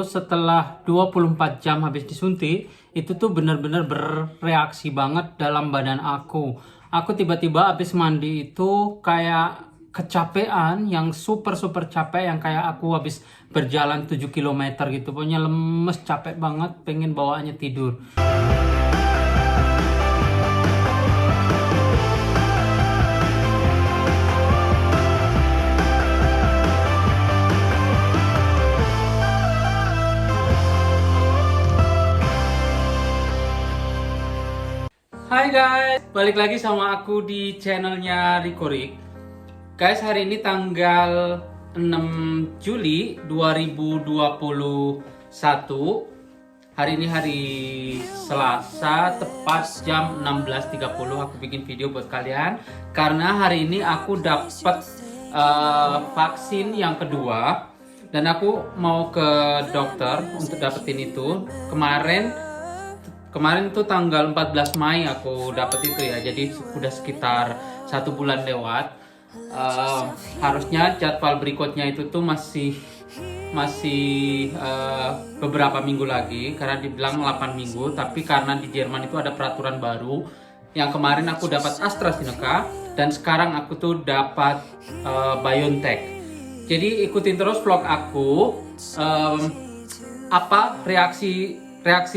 Setelah 24 jam habis disuntik, itu tuh bener-bener bereaksi banget dalam badan aku. Aku tiba-tiba habis mandi itu kayak kecapean, yang super capek, yang kayak aku habis berjalan 7 kilometer gitu. Pokoknya lemes, capek banget, pengen bawaannya tidur. Hai guys, balik lagi sama aku di channelnya Rikorik. Guys, hari ini tanggal 6 Juli 2021. Hari ini hari Selasa, tepat jam 16.30 aku bikin video buat kalian. Karena hari ini aku dapat vaksin yang kedua. Dan aku mau ke dokter untuk dapetin itu. Kemarin tuh tanggal 14 Mei aku dapet itu ya, jadi udah sekitar 1 bulan lewat. Harusnya jadwal berikutnya itu tuh masih beberapa minggu lagi, karena dibilang 8 minggu, tapi karena di Jerman itu ada peraturan baru. Yang kemarin aku dapat AstraZeneca dan sekarang aku tuh dapat BioNTech. Jadi ikutin terus vlog aku, apa reaksi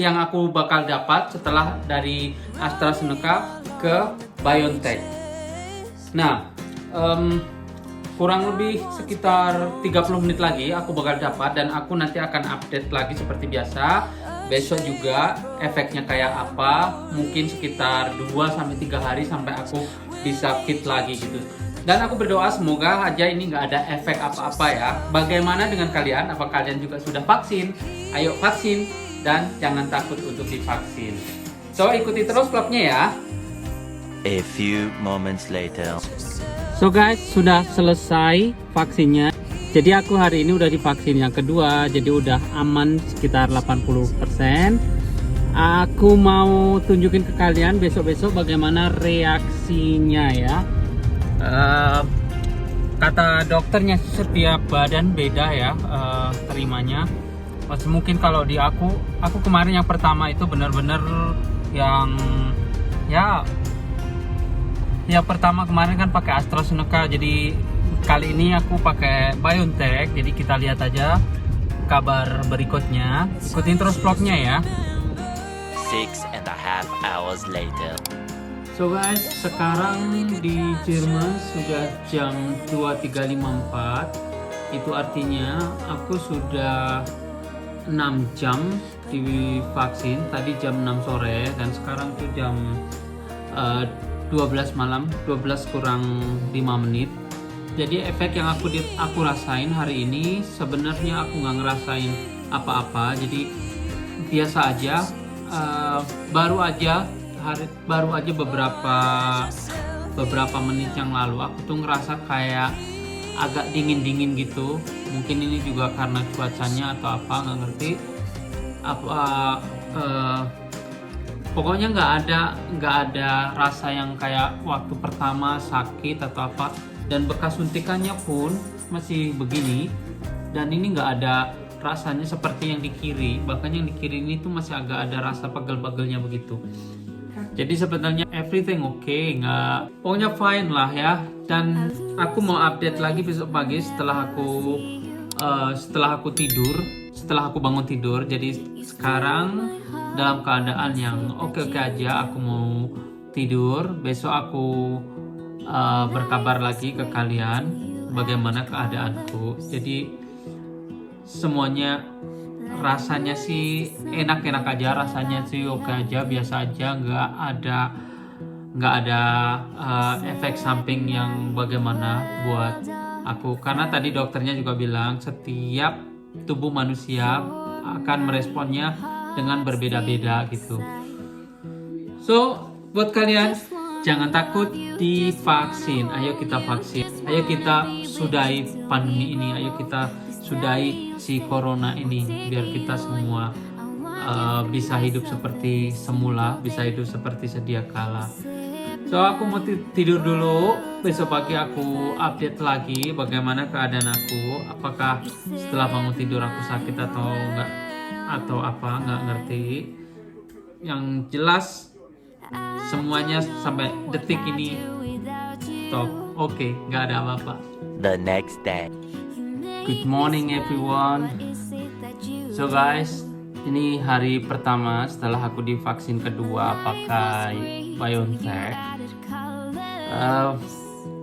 yang aku bakal dapat setelah dari AstraZeneca ke BioNTech. Nah, kurang lebih sekitar 30 menit lagi aku bakal dapat, dan aku nanti akan update lagi seperti biasa. Besok juga efeknya kayak apa, mungkin sekitar 2-3 hari sampai aku bisa fit lagi gitu. Dan aku berdoa semoga aja ini nggak ada efek apa-apa ya. Bagaimana dengan kalian? Apa kalian juga sudah vaksin? Ayo vaksin dan jangan takut untuk divaksin. So, ikuti terus vlognya ya. A few moments later. So guys, sudah selesai vaksinnya. Jadi aku hari ini udah divaksin yang kedua, jadi udah aman sekitar 80%. Aku mau tunjukin ke kalian besok-besok bagaimana reaksinya ya. Kata dokternya setiap badan beda ya terimanya. Mungkin kalau di aku kemarin yang pertama itu benar-benar yang pertama kemarin kan pakai AstraZeneca, jadi kali ini aku pakai BioNTech. Jadi kita lihat aja kabar berikutnya, ikutin terus vlognya ya. 6.5 hours later. So guys, sekarang di Jerman sudah jam 23.54. Itu artinya aku sudah 6 jam divaksin. Tadi jam 6 sore dan sekarang tuh jam 12 malam, 12 kurang 5 menit. Jadi efek yang aku rasain hari ini sebenarnya aku nggak ngerasain apa-apa. Jadi biasa aja. Baru aja beberapa menit yang lalu aku tuh ngerasa kayak agak dingin gitu. Mungkin ini juga karena cuacanya atau apa, nggak ngerti pokoknya nggak ada rasa yang kayak waktu pertama sakit atau apa, dan bekas suntikannya pun masih begini, dan ini nggak ada rasanya seperti yang di kiri. Bahkan yang di kiri ini tuh masih agak ada rasa pegel-pegelnya begitu. Jadi sebenarnya everything okay, pokoknya fine lah ya. Dan aku mau update lagi besok pagi setelah aku bangun tidur. Jadi sekarang dalam keadaan yang oke aja, aku mau tidur. Besok aku berkabar lagi ke kalian bagaimana keadaanku. Jadi semuanya rasanya sih enak-enak aja, rasanya sih oke aja, biasa aja, nggak ada efek samping yang bagaimana buat aku. Karena tadi dokternya juga bilang setiap tubuh manusia akan meresponnya dengan berbeda-beda gitu. So, buat kalian jangan takut divaksin. Ayo kita vaksin. Ayo kita sudahi pandemi ini. Ayo kita sudahi si corona ini, biar kita semua bisa hidup seperti semula, bisa hidup seperti sedia kala. So aku mau tidur dulu. Besok pagi aku update lagi bagaimana keadaan aku. Apakah setelah bangun tidur aku sakit atau enggak, atau apa, nggak ngerti. Yang jelas semuanya sampai detik ini top. Oke, nggak ada apa-apa. The next day. Good morning everyone. So guys, ini hari pertama setelah aku divaksin kedua pakai BioNTech.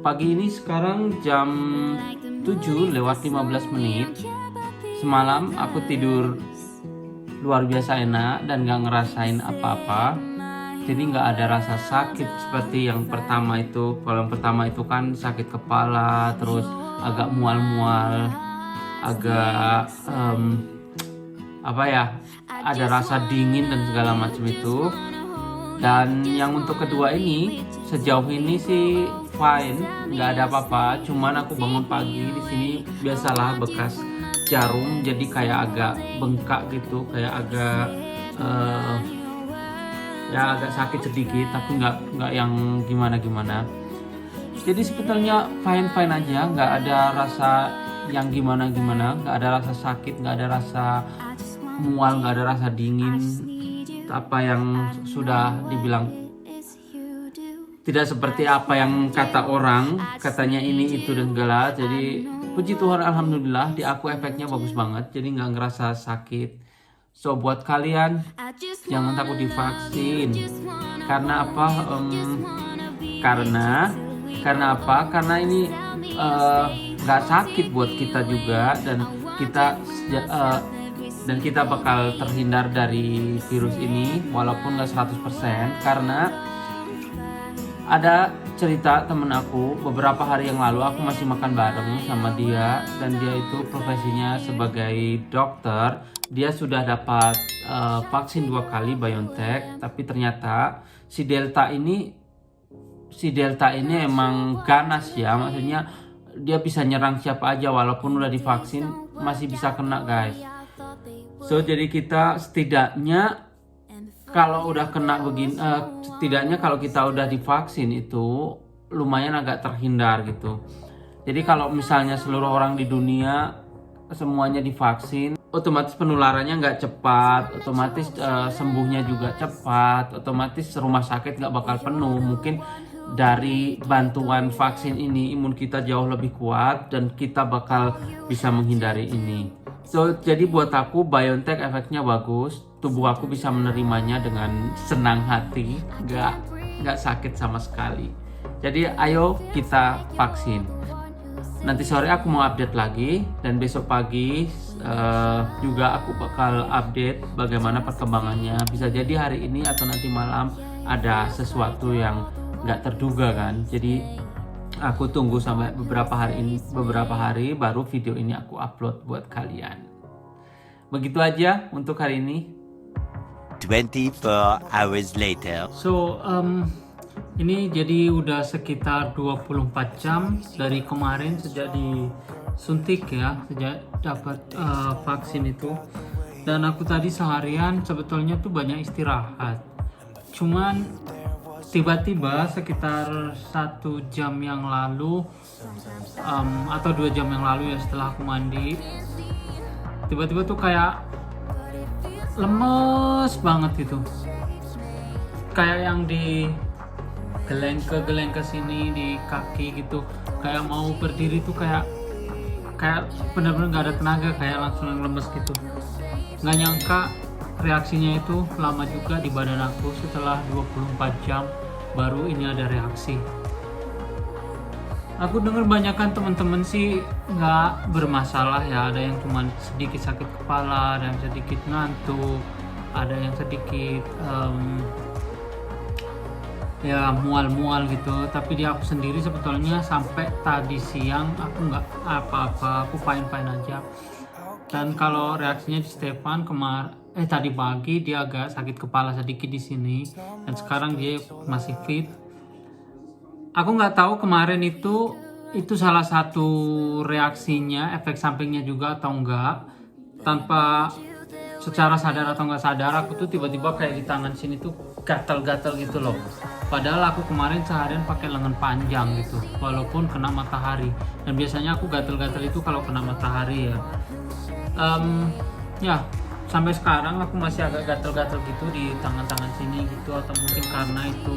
Pagi ini sekarang jam 7:15. Semalam aku tidur luar biasa enak dan gak ngerasain apa-apa. Jadi gak ada rasa sakit seperti yang pertama itu. Kalau yang pertama itu kan sakit kepala, terus agak mual-mual, agak ada rasa dingin dan segala macam itu. Dan yang untuk kedua ini sejauh ini sih fine, nggak ada apa-apa. Cuman aku bangun pagi di sini biasalah bekas jarum, jadi kayak agak bengkak gitu, kayak agak agak sakit sedikit, tapi nggak yang gimana-gimana. Jadi sebetulnya fine aja, nggak ada rasa yang gimana-gimana, nggak ada rasa sakit, nggak ada rasa mual, nggak ada rasa dingin. Apa yang sudah dibilang tidak seperti apa yang kata orang, katanya ini itu dan segala. Jadi puji Tuhan, alhamdulillah di aku efeknya bagus banget, jadi nggak ngerasa sakit. So buat kalian jangan takut divaksin. Karena apa? Karena apa? Karena ini nggak sakit buat kita juga, dan kita bakal terhindar dari virus ini walaupun nggak 100%. Karena ada cerita temen aku beberapa hari yang lalu, aku masih makan bareng sama dia, dan dia itu profesinya sebagai dokter. Dia sudah dapat vaksin 2 kali BioNTech, tapi ternyata si Delta ini emang ganas ya, maksudnya dia bisa nyerang siapa aja walaupun udah divaksin masih bisa kena guys. So jadi kita setidaknya kalau udah kena begini, setidaknya kalau kita udah divaksin itu lumayan agak terhindar gitu. Jadi kalau misalnya seluruh orang di dunia semuanya divaksin, otomatis penularannya nggak cepat, otomatis sembuhnya juga cepat, otomatis rumah sakit nggak bakal penuh. Mungkin dari bantuan vaksin ini imun kita jauh lebih kuat dan kita bakal bisa menghindari ini. So, jadi buat aku BioNTech efeknya bagus, tubuh aku bisa menerimanya dengan senang hati, nggak sakit sama sekali. Jadi ayo kita vaksin. Nanti sore aku mau update lagi, dan besok pagi juga aku bakal update bagaimana perkembangannya. Bisa jadi hari ini atau nanti malam ada sesuatu yang nggak terduga kan. Jadi aku tunggu sampai beberapa hari baru video ini aku upload buat kalian. Begitu aja untuk hari ini. 24 hours later. So ini jadi udah sekitar 24 jam dari kemarin sejak disuntik ya, sejak dapat vaksin itu. Dan aku tadi seharian sebetulnya tuh banyak istirahat. Cuman tiba-tiba sekitar 1 jam yang lalu atau 2 jam yang lalu ya, setelah aku mandi, tiba-tiba tuh kayak lemes banget gitu, kayak yang di geleng ke sini di kaki gitu, kayak mau berdiri tuh kayak benar-benar nggak ada tenaga, kayak langsung lemes gitu. Nggak nyangka reaksinya itu lama juga di badan aku, setelah 24 jam baru ini ada reaksi. Aku dengar banyakan teman-teman sih nggak bermasalah ya, ada yang cuma sedikit sakit kepala, ada yang sedikit ngantuk, ada yang sedikit ya mual-mual gitu. Tapi di aku sendiri sebetulnya sampai tadi siang aku nggak apa-apa, aku fine-fine aja. Dan kalau reaksinya di Stefan tadi pagi dia agak sakit kepala sedikit di sini, dan sekarang dia masih fit. Aku nggak tahu kemarin itu salah satu reaksinya, efek sampingnya juga atau enggak. Tanpa secara sadar atau nggak sadar, aku tuh tiba-tiba kayak di tangan sini tuh gatal-gatal gitu loh. Padahal aku kemarin seharian pakai lengan panjang gitu, walaupun kena matahari. Dan biasanya aku gatel-gatel itu kalau kena matahari ya. Ya sampai sekarang aku masih agak gatel-gatel gitu di tangan-tangan sini gitu, atau mungkin karena itu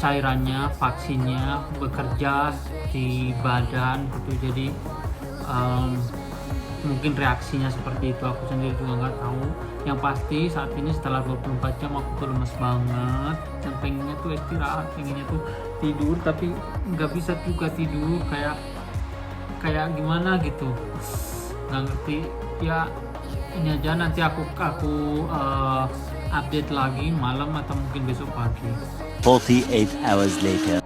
cairannya, vaksinnya bekerja di badan gitu. Jadi mungkin reaksinya seperti itu, aku sendiri juga nggak tahu. Yang pasti saat ini setelah 24 jam aku tuh lemes banget dan pengennya tuh istirahat, pengennya tuh tidur, tapi nggak bisa juga tidur, kayak gimana gitu, nggak ngerti ya. Ini aja, nanti aku update lagi malam atau mungkin besok pagi. 48 hours later.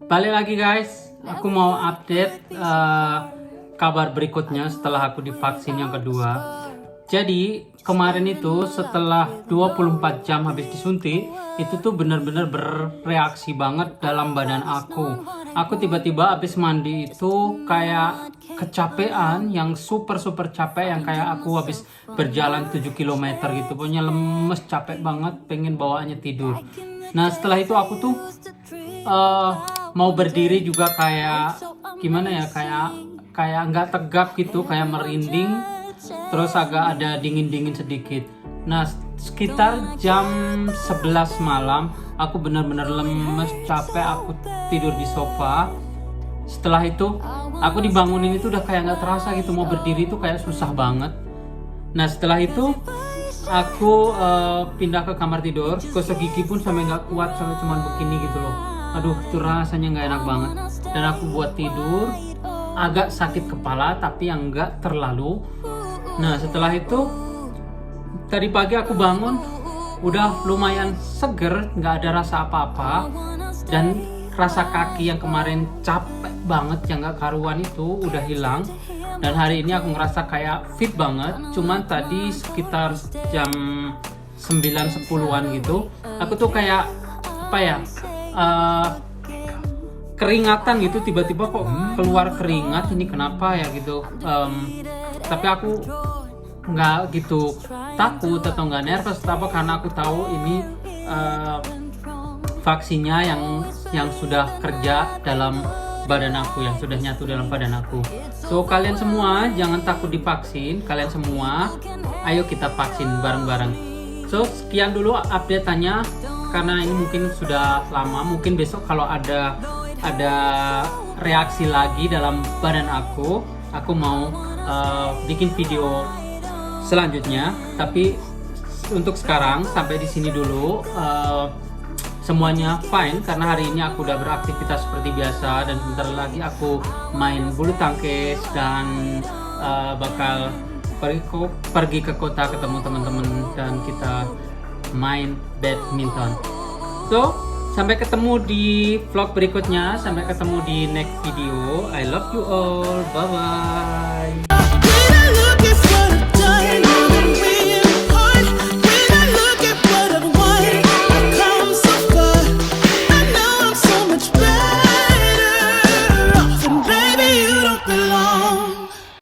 Balik lagi guys, aku mau update kabar berikutnya setelah aku divaksin yang kedua. Jadi kemarin itu setelah 24 jam habis disuntik, itu tuh bener-bener bereaksi banget dalam badan aku. Aku tiba-tiba habis mandi itu kayak kecapean, yang super capek, yang kayak aku habis berjalan 7 km gitu. Pokoknya lemes, capek banget, pengen bawaannya tidur. Nah setelah itu aku tuh mau berdiri juga kayak gimana ya, kayak nggak tegap gitu, kayak merinding, terus agak ada dingin sedikit. Nah sekitar jam 11 malam aku benar-benar lemes, capek, aku tidur di sofa. Setelah itu aku dibangunin itu udah kayak nggak terasa gitu, mau berdiri itu kayak susah banget. Nah setelah itu aku pindah ke kamar tidur, gosok gigi pun sampai nggak kuat, sampai cuman begini gitu loh. Aduh itu rasanya nggak enak banget. Dan aku buat tidur, agak sakit kepala tapi yang nggak terlalu. Nah setelah itu tadi pagi aku bangun udah lumayan seger, nggak ada rasa apa-apa, dan rasa kaki yang kemarin capek banget yang nggak karuan itu udah hilang. Dan hari ini aku ngerasa kayak fit banget. Cuman tadi sekitar jam 9-10an gitu aku tuh kayak apa ya, keringatan gitu, tiba-tiba kok keluar keringat, ini kenapa ya gitu. Tapi aku nggak gitu takut atau nggak nervous apa, karena aku tahu ini vaksinnya yang sudah kerja dalam badan aku, yang sudah nyatu dalam badan aku. So kalian semua jangan takut divaksin, kalian semua ayo kita vaksin bareng-bareng. So sekian dulu update-nya, karena ini mungkin sudah lama. Mungkin besok kalau ada reaksi lagi dalam badan aku mau bikin video selanjutnya. Tapi untuk sekarang sampai di sini dulu. Semuanya fine karena hari ini aku udah beraktivitas seperti biasa, dan bentar lagi aku main bulu tangkis dan bakal pergi ke kota ketemu teman-teman dan kita main badminton. So sampai ketemu di vlog berikutnya, sampai ketemu di next video. I love you all, bye bye.